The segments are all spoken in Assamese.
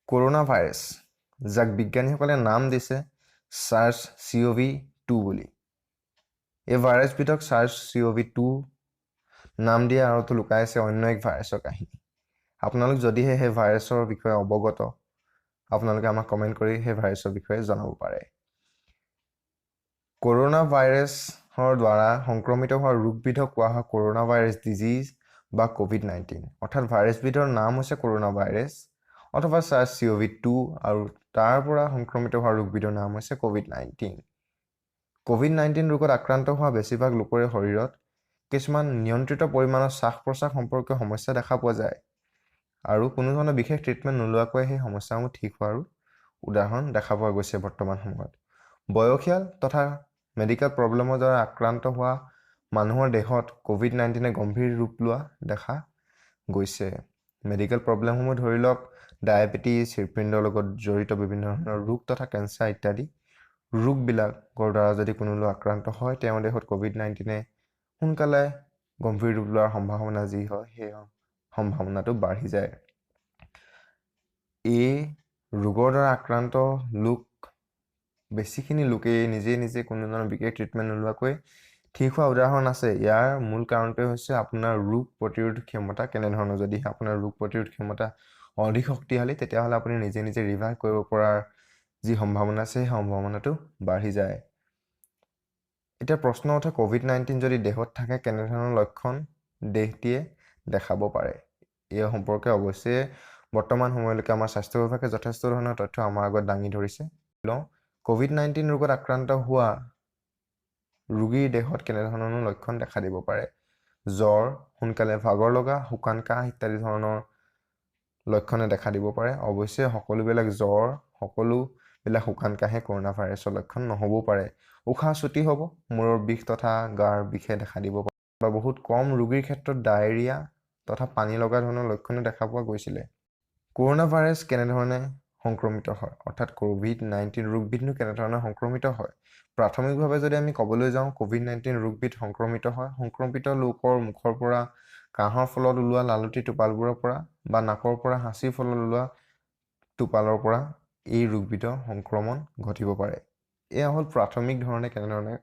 কৰোনা ভাইৰাছ, যাক বিজ্ঞানীসকলে নাম দিছে SARS-CoV-2 বুলি। এই ভাইৰাছবিধক SARS-CoV-2 নাম দিয়া আঁৰতো লুকাই আছে অন্য এক ভাইৰাছৰ কাহিনী। আপোনালোক যদিহে সেই ভাইৰাছৰ বিষয়ে অৱগত, আপোনালোকে আমাক কমেণ্ট কৰি সেই ভাইৰাছৰ বিষয়ে জনাব পাৰে। কৰোনা ভাইৰাছৰ দ্বাৰা সংক্ৰমিত হোৱা ৰোগবিধক কোৱা হয় কৰোনা ভাইৰাছ ডিজিজ বা COVID-19। অৰ্থাৎ ভাইৰাছবিধৰ নাম হৈছে কৰোনা ভাইৰাছ অথবা SARS-CoV-2 আৰু তাৰ পৰা সংক্ৰমিত হোৱা ৰোগবিধৰ নাম হৈছে COVID-19। COVID-19 ৰোগত আক্ৰান্ত হোৱা বেছিভাগ লোকৰে শৰীৰত কিছুমান নিয়ন্ত্ৰিত পৰিমাণৰ শ্বাস-প্ৰশ্বাস সম্পৰ্কীয় সমস্যা দেখা পোৱা যায় আৰু কোনো ধৰণৰ বিশেষ ট্ৰিটমেণ্ট নোলোৱাকৈ সেই সমস্যাসমূহ ঠিক হোৱাৰো উদাহৰণ দেখা পোৱা গৈছে বৰ্তমান সময়ত। বয়সীয়াল তথা মেডিকেল প্ৰব্লেমৰ দ্বাৰা আক্ৰান্ত হোৱা মানুহৰ দেহত COVID-19 গম্ভীৰ ৰূপ লোৱা দেখা গৈছে। মেডিকেল প্ৰব্লেমসমূহ ধৰি লওক ডায়েবেটিছ, হৃদপিণ্ডৰ লগত জড়িত বিভিন্ন ধৰণৰ ৰোগ তথা কেঞ্চাৰ ইত্যাদি ৰোগবিলাকৰ দ্বাৰা যদি কোনো লোক আক্ৰান্ত হয়, তেওঁৰ দেহত COVID-19 সোনকালে গম্ভীৰ ৰূপ লোৱাৰ সম্ভাৱনা যি হয়, সেই সম্ভাৱনাটো বাঢ়ি যায়। এই ৰোগৰ দ্বাৰা আক্ৰান্ত লোক বেছিখিনি লোকেই নিজে কোনো ধৰণৰ বিশেষ ট্ৰিটমেণ্ট নোলোৱাকৈ ঠিক হোৱা উদাহৰণ আছে। ইয়াৰ মূল কাৰণটোৱে হৈছে আপোনাৰ ৰোগ প্ৰতিৰোধ ক্ষমতা কেনেধৰণৰ। যদিহে আপোনাৰ ৰোগ প্ৰতিৰোধ ক্ষমতা অধিক শক্তিশালী, তেতিয়াহ'লে আপুনি নিজে ৰিভাইভ কৰিব পৰাৰ যি সম্ভাৱনা আছে, সেই সম্ভাৱনাটো বাঢ়ি যায়। এতিয়া প্ৰশ্ন উঠে, COVID-19 যদি দেহত থাকে, কেনেধৰণৰ লক্ষণ দেহটিয়ে দেখাব পাৰে। এই সম্পৰ্কে অৱশ্যে বৰ্তমান সময়লৈকে আমাৰ স্বাস্থ্য বিভাগে যথেষ্ট ধৰণৰ তথ্য আমাৰ আগত দাঙি ধৰিছে। COVID-19 ৰোগত আক্ৰান্ত হোৱা ৰোগীৰ দেহত কেনেধৰণৰ লক্ষণ দেখা দিব পাৰে। জ্বৰ, সোনকালে ভাগৰ লগা, শুকান কাহ ইত্যাদি ধৰণৰ লক্ষণে দেখা দিব পাৰে। অৱশ্যে সকলোবিলাক জ্বৰ, সকলোবিলাক শুকান কাহে কৰোনা ভাইৰাছৰ লক্ষণ নহ'বও পাৰে। উশাহ চুটি হ'ব, মূৰৰ বিষ তথা গাৰ বিষে দেখা দিব পাৰে বা বহুত কম ৰোগীৰ ক্ষেত্ৰত ডায়েৰিয়া তথা পানী লগা ধৰণৰ লক্ষণো দেখা পোৱা গৈছিলে। কৰোনা ভাইৰাছ কেনেধৰণে সংক্ৰমিত হয়, অৰ্থাৎ COVID-19 ৰোগবিধনো কেনেধৰণে সংক্ৰমিত হয়। প্ৰাথমিকভাৱে যদি আমি ক'বলৈ যাওঁ, COVID-19 ৰোগবিধ সংক্ৰমিত হয় সংক্ৰমিত লোকৰ মুখৰ পৰা, কাহৰ ফলত ওলোৱা লালুটি টোপালবোৰৰ পৰা বা নাকৰ পৰা হাঁচিৰ ফলত ওলোৱা টোপালৰ পৰা এই ৰোগবিধৰ সংক্ৰমণ ঘটিব পাৰে। এয়া হ'ল প্ৰাথমিক ধৰণে কেনেধৰণে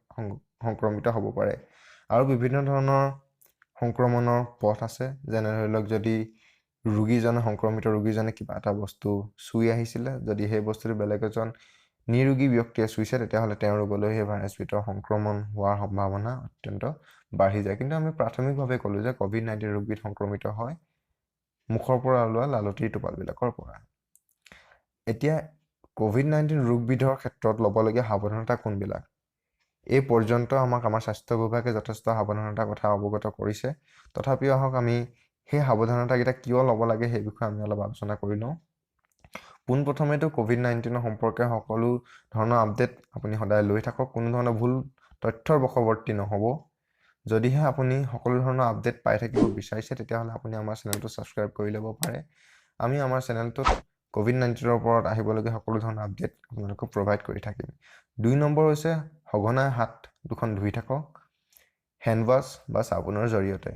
সংক্ৰমিত হ'ব পাৰে। আৰু বিভিন্ন ধৰণৰ সংক্ৰমণৰ পথ আছে, যেনে ধৰি লওক যদি সংক্ৰমিত ৰোগীজনে কিবা এটা বস্তু চুই আহিছিলে, যদি সেই বস্তুটো বেলেগ এজন নিৰোগী ব্যক্তিয়ে চুইছে, তেতিয়াহ'লে তেওঁৰ ৰোগলৈ সেই ভাইৰাছবিধৰ সংক্ৰমণ হোৱাৰ সম্ভাৱনা অত্যন্ত বাঢ়ি যায়। কিন্তু আমি প্ৰাথমিকভাৱে ক'লোঁ যে COVID-19 ৰোগবিধ সংক্ৰমিত হয় মুখৰ পৰা ওলোৱা লালুটিৰ টোপালবিলাকৰ পৰা। এতিয়া COVID-19 ৰোগবিধৰ ক্ষেত্ৰত ল'বলগীয়া সাৱধানতা কোনবিলাক? এই পৰ্যন্ত আমাৰ স্বাস্থ্য বিভাগে যথেষ্ট সাৱধানতাৰ কথা অৱগত কৰিছে। তথাপিও আহক আমি সেই সাৱধানতাকেইটা কিয় ল'ব লাগে সেই বিষয়ে আমি অলপ আলোচনা কৰি লওঁ। পোনপ্ৰথমেতো COVID-19 সম্পৰ্কে সকলো ধৰণৰ আপডেট আপুনি সদায় লৈ থাকক। কোনো ধৰণৰ ভুল তথ্যৰ বশৱৰ্তী নহ'ব। যদিহে আপুনি সকলো ধৰণৰ আপডেট পাই থাকিব বিচাৰিছে, তেতিয়াহ'লে আপুনি আমাৰ চেনেলটো ছাবস্ক্ৰাইব কৰি ল'ব পাৰে। আমি আমাৰ চেনেলটোত COVID-19ৰ ওপৰত আহিবলগীয়া সকলো ধৰণৰ আপডেট আপোনালোকক প্ৰভাইড কৰি থাকিম। 2 নম্বৰ হৈছে সঘনাই হাত দুখন ধুই থাকক হেণ্ডৱাছ বা চাবোনৰ জৰিয়তে।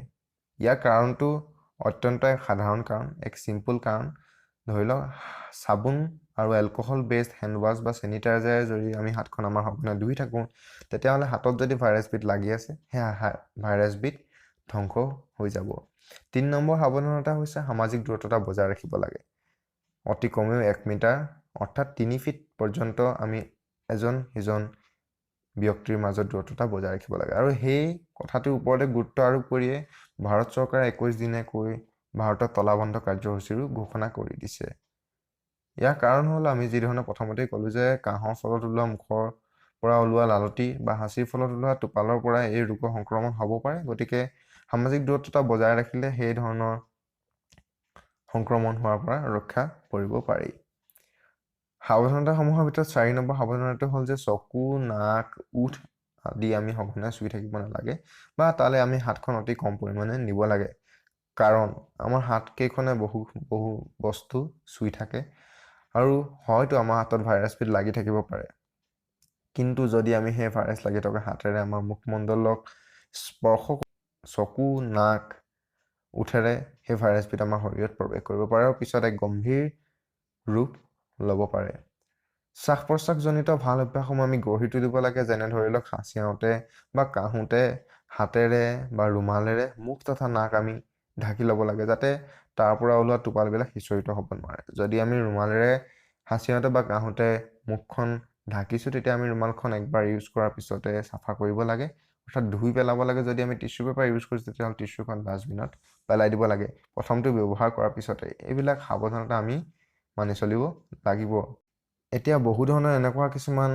ইয়াৰ কাৰণটো অত্যন্ত এক সাধাৰণ কাৰণ, এক চিম্পল কাৰণ। ধৰি লওক চাবোন আৰু এলকহল বেছড হেণ্ডৱাছ বা চেনিটাইজাৰৰ জৰিয়তে আমি হাতখন আমাৰ সঘনাই ধুই থাকোঁ, তেতিয়াহ'লে হাতত যদি ভাইৰাছবিধ লাগি আছে, সেই ভাইৰাছবিধ ধ্বংস হৈ যাব। 3 নম্বৰ সাৱধানতা হৈছে সামাজিক দূৰত্বতা বজাই ৰাখিব লাগে। অতি কমেও 1 মিটাৰ অৰ্থাৎ 3 ফিট পৰ্যন্ত আমি এজন সিজন ব্যক্তিৰ মাজত দূৰত্বতা বজাই ৰাখিব লাগে। আৰু সেই কথাটোৰ ওপৰতে গুৰুত্ব আৰোপ কৰিয়ে ভাৰত চৰকাৰে 21 দিনীয়াকৈ ভাৰতত তলাবন্ধ কাৰ্যসূচীৰো ঘোষণা কৰি দিছে। ইয়াৰ কাৰণ হ'ল আমি যি ধৰণে প্ৰথমতেই ক'লোঁ যে কাহৰ ফলত ওলোৱা মুখৰ পৰা ওলোৱা লালুটি বা হাঁচিৰ ফলত ওলোৱা টোপালৰ পৰা এই ৰোগৰ সংক্ৰমণ হ'ব পাৰে। গতিকে সামাজিক দূৰত্বতা বজাই ৰাখিলে সেই ধৰণৰ সংক্ৰমণ হোৱাৰ পৰা ৰক্ষা পৰিব পাৰি। সাৱধানতাসমূহৰ ভিতৰত 4 নম্বৰ সাৱধানতাটো হ'ল যে চকু, নাক, ওঠ আদি আমি সঘনাই চুই থাকিব নালাগে বা তালৈ আমি হাতখন অতি কম পৰিমাণে নিব লাগে। কাৰণ আমাৰ হাতকেইখনে বহু বস্তু চুই থাকে আৰু হয়তো আমাৰ হাতত ভাইৰাছবিধ লাগি থাকিব পাৰে। কিন্তু যদি আমি সেই ভাইৰাছ লাগি থকা হাতেৰে আমাৰ মুখমণ্ডলক স্পৰ্শ চকু, নাক, ওঠেৰে সেই ভাইৰাছবিধ আমাৰ শৰীৰত প্ৰৱেশ কৰিব পাৰে আৰু পিছত এক গম্ভীৰ ৰূপ ল'ব পাৰে। শ্বাস-প্ৰশ্বাসজনিত ভাল অভ্যাসসমূহ আমি গঢ়ি তুলিব লাগে, যেনে ধৰি লওক হাঁচিয়াওঁতে বা কাহোঁতে হাতেৰে বা ৰুমালেৰে মুখ তথা নাক আমি ঢাকি ল'ব লাগে, যাতে তাৰ পৰা ওলোৱা টোপালবিলাক সিঁচৰিত হ'ব নোৱাৰে। যদি আমি ৰুমালেৰে হাঁচিয়াওঁতে বা কাহোঁতে মুখখন ঢাকিছোঁ, তেতিয়া আমি ৰুমালখন একবাৰ ইউজ কৰাৰ পিছতে চাফা কৰিব লাগে, অৰ্থাৎ ধুই পেলাব লাগে। যদি আমি টিছ্যু পেপাৰ ইউজ কৰিছোঁ, তেতিয়াহ'লে টিছ্যুখন ডাষ্টবিনত পেলাই দিব লাগে প্ৰথমটো ব্যৱহাৰ কৰাৰ পিছতে। এইবিলাক সাৱধানতা আমি মানি চলিব লাগিব। এতিয়া বহু ধৰণৰ এনেকুৱা কিছুমান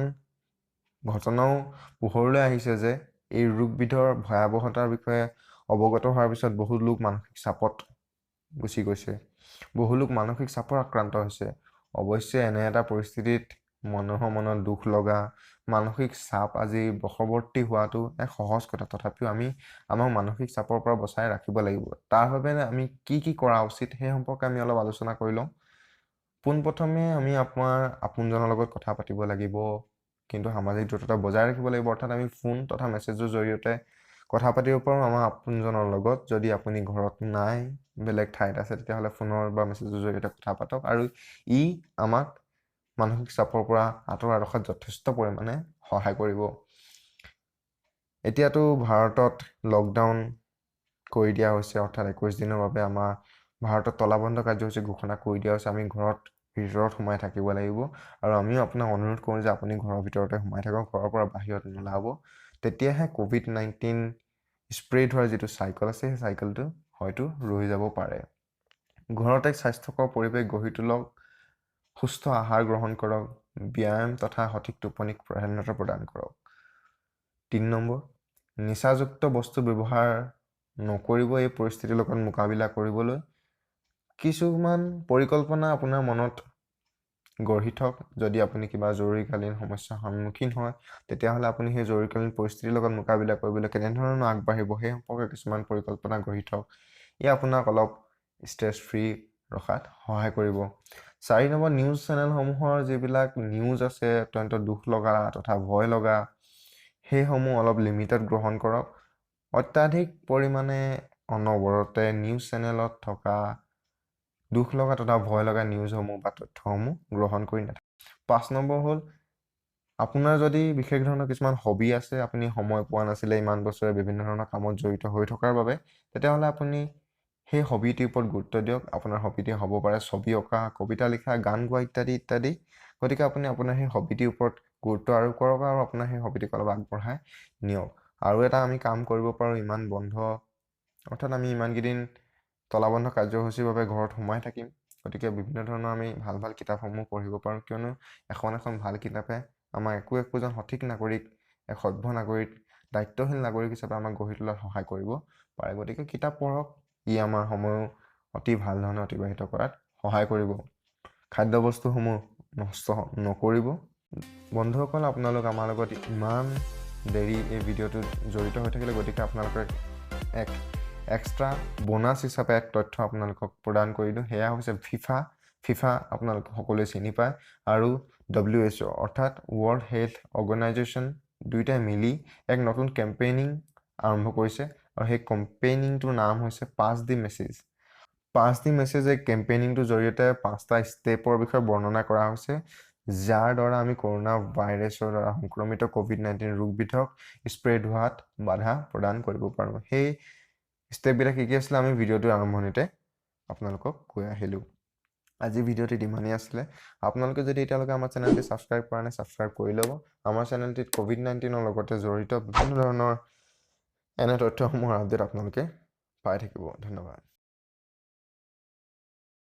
ঘটনাও পোহৰলৈ আহিছে যে এই ৰোগবিধৰ ভয়াৱহতাৰ বিষয়ে অৱগত হোৱাৰ পিছত বহু লোক মানসিক চাপত গুচি গৈছে, বহু লোক মানসিক চাপৰ আক্ৰান্ত হৈছে। অৱশ্যে এনে এটা পৰিস্থিতিত মানুহৰ মনত দুখ লগা মানসিক চাপ আজি বশৱৰ্তী হোৱাটো এক সহজ কথা। তথাপিও আমি আমাক মানসিক চাপৰ পৰা বচাই ৰাখিব লাগিব। তাৰ বাবে আমি কি কৰা উচিত সেই সম্পৰ্কে আমি অলপ আলোচনা কৰি লওঁ। পোনপ্ৰথমে আমি আপোনাৰ আপোনজনৰ লগত কথা পাতিব লাগিব, কিন্তু সামাজিক দূৰত্বতা বজাই ৰাখিব লাগিব। অৰ্থাৎ আমি ফোন তথা মেছেজৰ জৰিয়তে কথা পাতিব পাৰোঁ আমাৰ আপোনজনৰ লগত। যদি আপুনি ঘৰত নাই, বেলেগ ঠাইত আছে, তেতিয়াহ'লে ফোনৰ বা মেছেজৰ জৰিয়তে কথা পাতক, আৰু ই আমাক মানসিক চাপৰ পৰা আঁতৰাই ৰখাত যথেষ্ট পৰিমাণে সহায় কৰিব। এতিয়াতো ভাৰতত লকডাউন কৰি দিয়া হৈছে, অৰ্থাৎ 21 দিনৰ বাবে আমাৰ ভাৰতত তলাবন্ধ কাৰ্যসূচী ঘোষণা কৰি দিয়া হৈছে। আমি ঘৰত ভিতৰত সোমাই থাকিব লাগিব, আৰু আমিও আপোনাক অনুৰোধ কৰোঁ যে আপুনি ঘৰৰ ভিতৰতে সোমাই থাকক, ঘৰৰ পৰা বাহিৰত নোলাব। তেতিয়াহে COVID-19 স্প্ৰেড হোৱাৰ যিটো চাইকেল আছে, সেই চাইকেলটো হয়তো ৰৈ যাব পাৰে। ঘৰত এক স্বাস্থ্যকৰ পৰিৱেশ গঢ়ি তোলক, সুস্থ আহাৰ গ্ৰহণ কৰক, ব্যায়াম তথা সঠিক টোপনিক প্ৰাধান্যতা প্ৰদান কৰক। 3 নম্বৰ, নিচাযুক্ত বস্তু ব্যৱহাৰ নকৰিব। এই পৰিস্থিতিৰ লগত মোকাবিলা কৰিবলৈ কিছুমান পৰিকল্পনা আপোনাৰ মনত গঢ়ি থওক। যদি আপুনি কিবা জৰুৰীকালীন সমস্যাৰ সন্মুখীন হয়, তেতিয়াহ'লে আপুনি সেই জৰুৰীকালীন পৰিস্থিতিৰ লগত মোকাবিলা কৰিবলৈ কেনেধৰণে আগবাঢ়িব সেই সম্পৰ্কে কিছুমান পৰিকল্পনা গঢ়ি থওক। ই আপোনাক অলপ ষ্ট্ৰেছ ফ্ৰী ৰখাত সহায় কৰিব। 4 নম্বৰ, নিউজ চেনেলসমূহৰ যিবিলাক নিউজ আছে অত্যন্ত দুখ লগা তথা ভয় লগা, সেইসমূহ অলপ লিমিটত গ্ৰহণ কৰক। অত্যাধিক পৰিমাণে অনবৰতে নিউজ চেনেলত থকা দুখ লগা তথা ভয় লগা নিউজসমূহ বা তথ্যসমূহ গ্ৰহণ কৰি নাথাকে। 5 নম্বৰ হ'ল, আপোনাৰ যদি বিশেষ ধৰণৰ কিছুমান হবি আছে, আপুনি সময় পোৱা নাছিলে ইমান বছৰে বিভিন্ন ধৰণৰ কামত জড়িত হৈ থকাৰ বাবে, তেতিয়াহ'লে আপুনি সেই হবিটিৰ ওপৰত গুৰুত্ব দিয়ক। আপোনাৰ হবিটি হ'ব পাৰে ছবি অঁকা, কবিতা লিখা, গান গোৱা ইত্যাদি ইত্যাদি। গতিকে আপুনি আপোনাৰ সেই হবিটিৰ ওপৰত গুৰুত্ব আৰোপ কৰক, আৰু আপোনাৰ সেই হবিটিক অলপ আগবঢ়াই নিয়ক। আৰু এটা আমি কাম কৰিব পাৰোঁ, ইমান বন্ধ, অৰ্থাৎ আমি ইমানকেইদিন তলাবন্ধ কাৰ্যসূচীৰ বাবে ঘৰত সোমাই থাকিম। গতিকে বিভিন্ন ধৰণৰ আমি ভাল ভাল কিতাপসমূহ পঢ়িব পাৰোঁ, কিয়নো এখন ভাল কিতাপে আমাৰ একোজন সঠিক নাগৰিক, এক সভ্য নাগৰিক, দায়িত্বশীল নাগৰিক হিচাপে আমাক গঢ়ি তোলাত সহায় কৰিব পাৰে। গতিকে কিতাপ পঢ়ক, ই আমাৰ সময়ো অতি ভাল ধৰণে অতিবাহিত কৰাত সহায় কৰিব। খাদ্যবস্তুসমূহ নষ্ট নকৰিব। বন্ধুসকল, আপোনালোক আমাৰ লগত ইমান দেৰি এই ভিডিঅ'টোত জড়িত হৈ থাকিলে, গতিকে আপোনালোকৰ এক এক্সট্ৰা বোনাছ হিচাপে এক তথ্য আপোনালোকক প্ৰদান কৰিলোঁ। সেয়া হৈছে ফিফা আপোনালোকে সকলোৱে চিনি পায়, আৰু WHO অৰ্থাৎ ৱৰ্ল্ড হেল্থ অৰ্গেনাইজেশ্যন, দুয়োটাই মিলি এক নতুন কেম্পেইনিং আৰম্ভ কৰিছে, আৰু সেই কেম্পেইনিংটোৰ নাম হৈছে 5D মেছেজ। 5D মেছেজ এই কেম্পেইনিংটোৰ জৰিয়তে 5টা ষ্টেপৰ বিষয়ে বৰ্ণনা কৰা হৈছে, যাৰ দ্বাৰা আমি কৰোণা ভাইৰাছৰ দ্বাৰা সংক্ৰমিত COVID-19 ৰোগবিধক স্প্ৰেড হোৱাত বাধা প্ৰদান কৰিব পাৰোঁ। সেই ষ্টেপবিলাক কি আছিলে আমি ভিডিঅ'টোৰ আৰম্ভণিতে আপোনালোকক কৈ আহিলোঁ। আজি ভিডিঅ'টিত ইমানেই আছিলে। আপোনালোকে যদি এতিয়ালৈকে আমাৰ চেনেলটি ছাবস্ক্ৰাইব কৰা নাই, ছাবস্ক্ৰাইব কৰি ল'ব। আমাৰ চেনেলটিত COVID-19ৰ লগতে জড়িত বিভিন্ন ধৰণৰ এনে তথ্যসমূহৰ আপডেট আপোনালোকে পাই থাকিব। ধন্যবাদ।